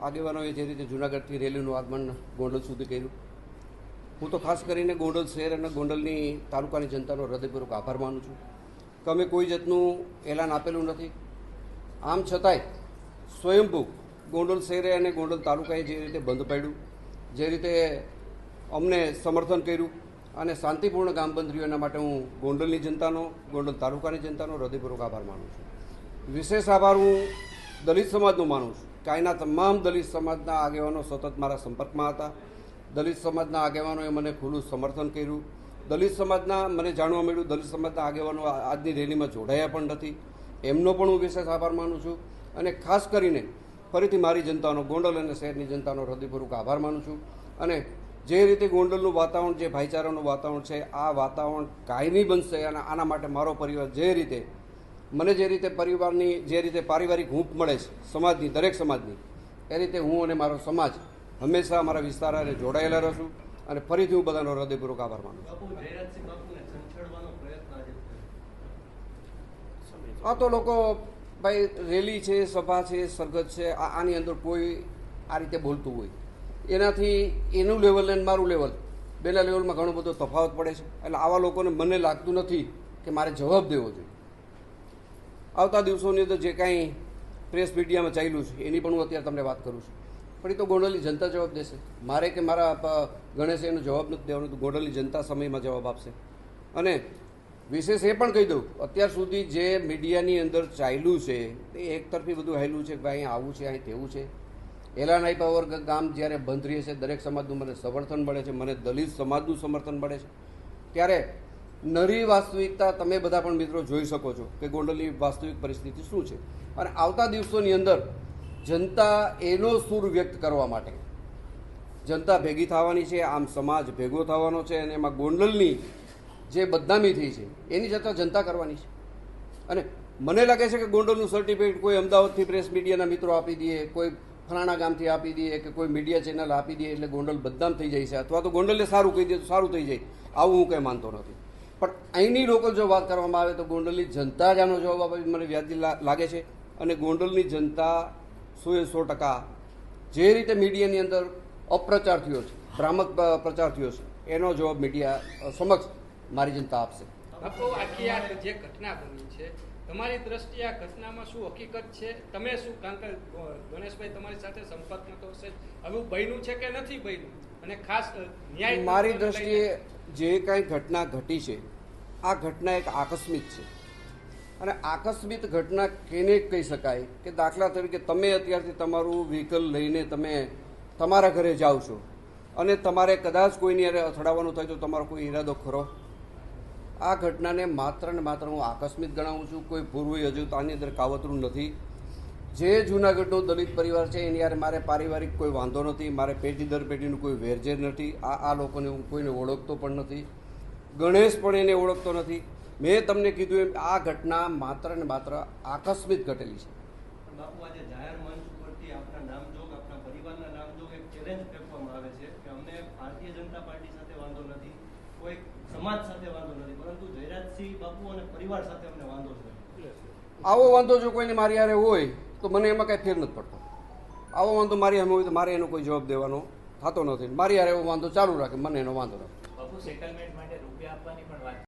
આગેવાનોએ જે રીતે જૂનાગઢથી રેલીનું આગમન ગોંડલ સુધી કર્યું, હું તો ખાસ કરીને ગોંડલ શહેર અને ગોંડલની તાલુકાની જનતાનો હૃદયપૂર્વક આભાર માનું છું કે અમે કોઈ જાતનું એલાન આપેલું નથી. આમ છતાંય સ્વયંભૂ ગોંડલ શહેરે અને ગોંડલ તાલુકાએ જે રીતે બંધ પાડ્યું, જે રીતે અમને સમર્થન કર્યું અને શાંતિપૂર્ણ ગામ બંધ રહ્યું, એના માટે હું ગોંડલની જનતાનો, ગોંડલ તાલુકાની જનતાનો હૃદયપૂર્વક આભાર માનું છું. વિશેષ આભાર હું દલિત સમાજનો માનું છું કે અહીંના તમામ દલિત સમાજના આગેવાનો સતત મારા સંપર્કમાં હતા. દલિત સમાજના આગેવાનોએ મને ખુલ્લું સમર્થન કર્યું. દલિત સમાજના મને જાણવા મળ્યું દલિત સમાજના આગેવાનો આજની રેલીમાં જોડાયા પણ નથી, એમનો પણ હું વિશેષ આભાર માનું છું. અને ખાસ કરીને ફરીથી મારી જનતાનો, ગોંડલ અને શહેરની જનતાનો હૃદયપૂર્વક આભાર માનું છું. અને જે રીતે ગોંડલનું વાતાવરણ, જે ભાઈચારાનું વાતાવરણ છે, આ વાતાવરણ કાયમી બનશે. અને આના માટે મારો પરિવાર જે રીતે મને જે રીતે પરિવારની જે રીતે પારિવારિક હૂંફ મળે છે સમાજની, દરેક સમાજની, એ રીતે હું અને મારો સમાજ હંમેશા અમારા વિસ્તાર અને જોડાયેલા રહીશું. અને ફરીથી હું બધાનો હૃદયપૂર્વક આભાર માનું છું. આ તો લોકો ભાઈ રેલી છે, સભા છે, સરઘસ છે, આની અંદર કોઈ આ રીતે બોલતું હોય, એનાથી એનું લેવલ અને મારું લેવલ, બેના લેવલમાં ઘણો બધો તફાવત પડે છે. એટલે આવા લોકોને મને લાગતું નથી કે મારે જવાબ દેવો જોઈએ. આવતા દિવસોની અંદર જે કાંઈ પ્રેસ મીડિયામાં ચાલ્યું છે એની પણ હું અત્યારે તમને વાત કરું છું, પણ એ તો ગોંડલની જનતા જવાબ દેશે. મારે કે મારા ગણેશે એનો જવાબ નથી દેવાનો, તો ગોંડલની જનતા સમયમાં જવાબ આપશે. અને વિશેષ એ પણ કહી દઉં, અત્યાર સુધી જે મીડિયાની અંદર ચાલ્યું છે એ એકતરફી બધું હાલ્યું છે કે ભાઈ અહીં આવું છે, અહીં તેવું છે. એલાન આપ્યા વગર ગામ જ્યારે બંધ રહે છે, દરેક સમાજનું મને સમર્થન મળે છે, મને દલિત સમાજનું સમર્થન મળે છે, ત્યારે નરી વાસ્તવિકતા તમે બધા પણ મિત્રો જોઈ શકો છો કે ગોંડલની વાસ્તવિક પરિસ્થિતિ શું છે. અને આવતા દિવસોની અંદર જનતા એનો સૂર વ્યક્ત કરવા માટે જનતા ભેગી થવાની છે, આમ સમાજ ભેગો થવાનો છે. અને એમાં ગોંડલની જે બદનામી થઈ છે એની ચર્ચા જનતા કરવાની છે. અને મને લાગે છે કે ગોંડલનું સર્ટિફિકેટ કોઈ અમદાવાદથી પ્રેસ મીડિયાના મિત્રો આપી દે, કોઈ ફલાણા ગામથી આપી દે, કે કોઈ મીડિયા ચેનલ આપી દે એટલે ગોંડલ બદનામ થઈ જાય છે, અથવા તો ગોંડલને સારું કહી દે તો સારું થઈ જાય, આવું હું કંઈ માનતો નથી. પણ અહીંની લોકલ જો વાત કરવામાં આવે તો ગોંડલની જનતા જ આનો જવાબ આપે મને વ્યાજબી લાગે છે. અને ગોંડલની જનતા 100% જે રીતે મીડિયાની અંદર અપ્રચાર થયો છે, ભ્રામક પ્રચાર થયો છે, એનો જવાબ મીડિયા સમક્ષ મારી જનતા આપશે. બાપુ, આખી આ જે ઘટના બની છે, તમારી દ્રષ્ટિએ આ ઘટનામાં શું હકીકત છે? તમે શું, કારણ કે ગણેશભાઈ તમારી સાથે સંપર્કમાં તો હશે, હવે બન્યું છે કે નથી બન્યું? અને ખાસ ન્યાય, મારી દ્રષ્ટિએ જે કાંઈ ઘટના ઘટી છે, આ ઘટના એક આકસ્મિક છે. અને આકસ્મિક ઘટના કેને કહી શકાય કે દાખલા તરીકે તમે અત્યારથી તમારું વ્હીકલ લઈને તમે તમારા ઘરે જાઓ છો અને તમારે કદાચ કોઈની હારે અથડાવવાનું થાય તો તમારો કોઈ ઈરાદો ખરો? આ ઘટનાને માત્ર ને માત્ર હું આકસ્મિક ગણાવું છું. કોઈ પૂર્વ હજુ આની અંદર કાવતરું નથી. જે જૂનાગઢનો દલિત પરિવાર છે એની યારે મારે પારિવારિક કોઈ વાંધો નથી, મારે પેઢી દર પેઢીનું કોઈ વેરઝેર નથી. આ લોકોને હું કોઈને ઓળખતો પણ નથી, ગણેશ પણ એને ઓળખતો નથી. મેં તમને કીધું એમ આ ઘટના માત્ર ને માત્ર આકસ્મિક ઘટેલી છે. બાપુ, આજે જાહેર મંચ ઉપરથી આપના નામજોગ, આપના પરિવારના નામજોગ એક ચેલેન્જ ફેંકવામાં આવે છે કે અમને ભારતીય જનતા પાર્ટી સાથે વાંધો નથી, કોઈ સમાજ સાથે વાંધો નથી, પરંતુ જયરાજસિંહ બાપુ અને પરિવાર સાથે અમને વાંધો છે. આવો વાંધો જો કોઈને મારી હારે હોય તો મને એમાં કાંઈ ફેર નથી પડતો. આવો વાંધો મારી સામે હોય તો મારે એનો કોઈ જવાબ દેવાનો થતો નથી. મારી હારે એવો વાંધો ચાલુ રાખે, મને એનો વાંધો નથી. બાપુ, સેટલમેન્ટ માટે રૂપિયા આપવાની પણ વાત